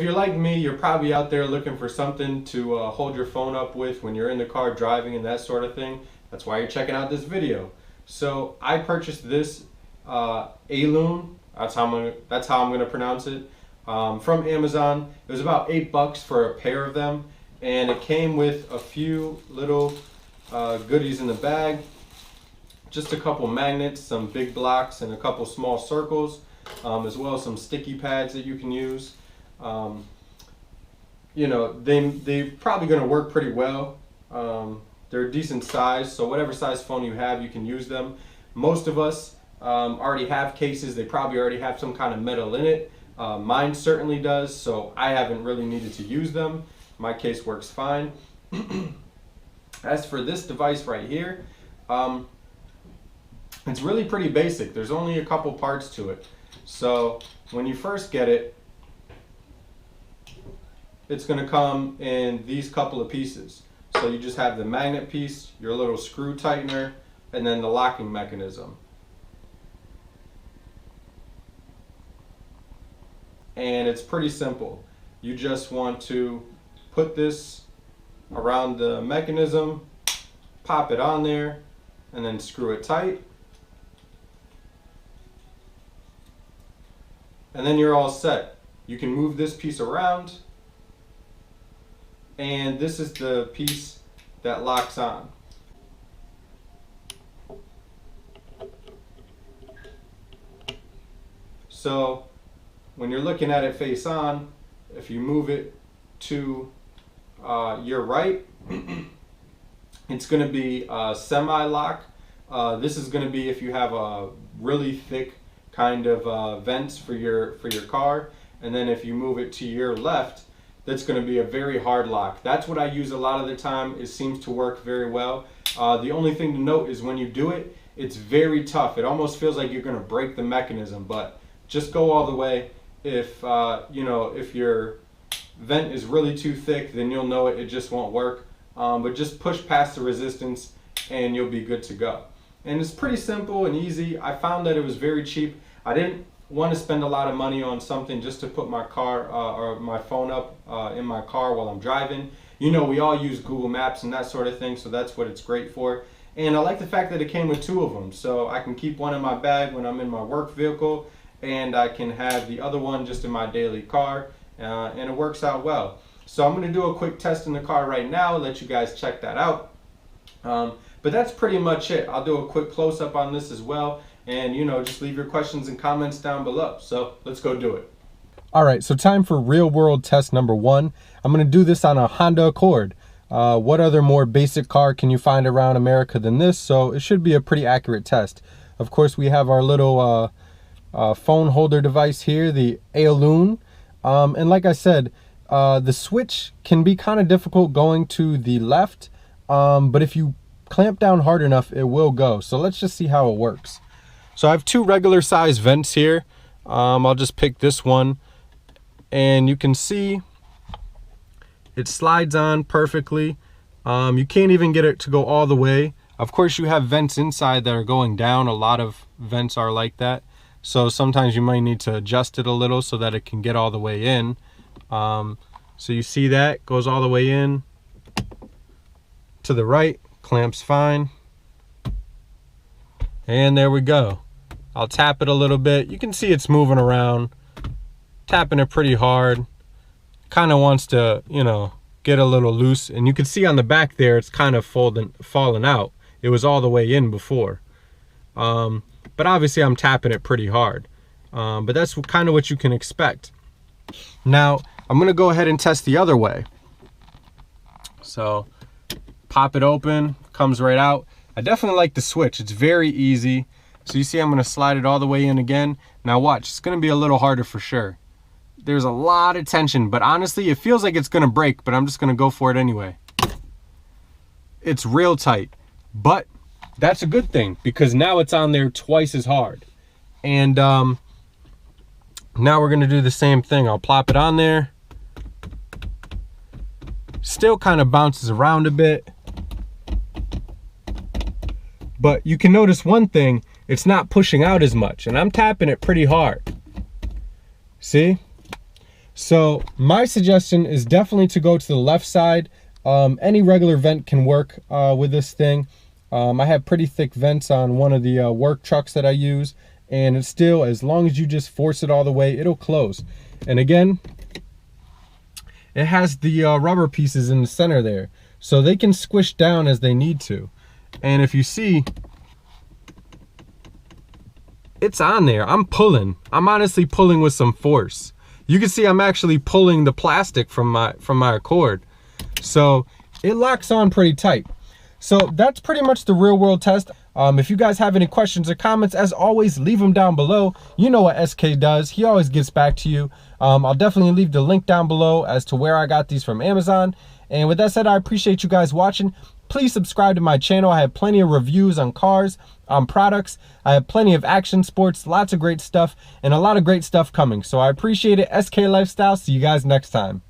you're like me, you're probably out there looking for something to hold your phone up with when you're in the car driving and that sort of thing. That's why you're checking out this video. So I purchased this Ailun, that's how I'm gonna pronounce it, from Amazon. It was about $8 for a pair of them, and it came with a few little goodies in the bag. Just a couple magnets, some big blocks, and a couple small circles, as well as some sticky pads that you can use. You know, they're probably going to work pretty well. They're a decent size, so whatever size phone you have, you can use them. Most of us already have cases. They probably already have some kind of metal in it. Mine certainly does, so I haven't really needed to use them. My case works fine. As for this device right here, it's really pretty basic. There's only a couple parts to it. So when you first get it, it's going to come in these couple of pieces. So you just have the magnet piece, your little screw tightener, and then the locking mechanism. And it's pretty simple. You just want to put this around the mechanism, pop it on there, and then screw it tight. And then you're all set. You can move this piece around, and this is the piece that locks on. So when you're looking at it face on, if you move it to your right, it's going to be semi-lock. This is going to be if you have a really thick kind of vents for your car, and then if you move it to your left, that's going to be a very hard lock. That's what I use a lot of the time. It seems to work very well. The only thing to note is when you do it, it's very tough. It almost feels like you're going to break the mechanism, but just go all the way. If you know, if your vent is really too thick, then you'll know it just won't work. But just push past the resistance and you'll be good to go. And it's pretty simple and easy. I found that it was very cheap. I didn't want to spend a lot of money on something just to put my car or my phone up in my car while I'm driving. You know, we all use Google Maps and that sort of thing, so that's what it's great for. And I like the fact that it came with two of them, so I can keep one in my bag when I'm in my work vehicle, and I can have the other one just in my daily car, and it works out well. So I'm going to do a quick test in the car right now, let you guys check that out. But that's pretty much it. I'll do a quick close-up on this as well, and you know, just leave your questions and comments down below. So let's go do it. All right, so time for real world test number 1. I'm going to do this on a Honda Accord. What other more basic car can you find around America than this? So it should be a pretty accurate test. Of course, we have our little phone holder device here, the Ailun. And like I said, the switch can be kind of difficult going to the left, but if you clamp down hard enough, it will go. So let's just see how it works. So I have two regular size vents here. I'll just pick this one, and you can see it slides on perfectly. You can't even get it to go all the way. Of course, you have vents inside that are going down. A lot of vents are like that. So sometimes you might need to adjust it a little so that it can get all the way in. So you see that goes all the way in to the right, clamps fine. And there we go. I'll tap it a little bit. You can see it's moving around, tapping it pretty hard. Kind of wants to, you know, get a little loose. And you can see on the back there, it's kind of fallen out. It was all the way in before. But obviously I'm tapping it pretty hard. But that's kind of what you can expect. Now, I'm going to go ahead and test the other way. So, pop it open, comes right out. I definitely like the switch. It's very easy. So you see I'm going to slide it all the way in again. Now watch, it's going to be a little harder for sure. There's a lot of tension, but honestly, it feels like it's going to break, but I'm just going to go for it anyway. It's real tight, but that's a good thing because now it's on there twice as hard. And now we're going to do the same thing. I'll plop it on there. Still kind of bounces around a bit. But you can notice one thing, it's not pushing out as much, and I'm tapping it pretty hard. See? So my suggestion is definitely to go to the left side. Any regular vent can work with this thing. I have pretty thick vents on one of the work trucks that I use, and it's still, as long as you just force it all the way, it'll close. And again, it has the rubber pieces in the center there, so they can squish down as they need to. And if you see, it's on there. I'm pulling. I'm honestly pulling with some force. You can see I'm actually pulling the plastic from my Accord. So it locks on pretty tight. So that's pretty much the real world test. If you guys have any questions or comments, as always, leave them down below. You know what SK does. He always gets back to you. I'll definitely leave the link down below as to where I got these from Amazon. And with that said, I appreciate you guys watching. Please subscribe to my channel. I have plenty of reviews on cars, on products. I have plenty of action sports, lots of great stuff, and a lot of great stuff coming. So I appreciate it. SK Lifestyle. See you guys next time.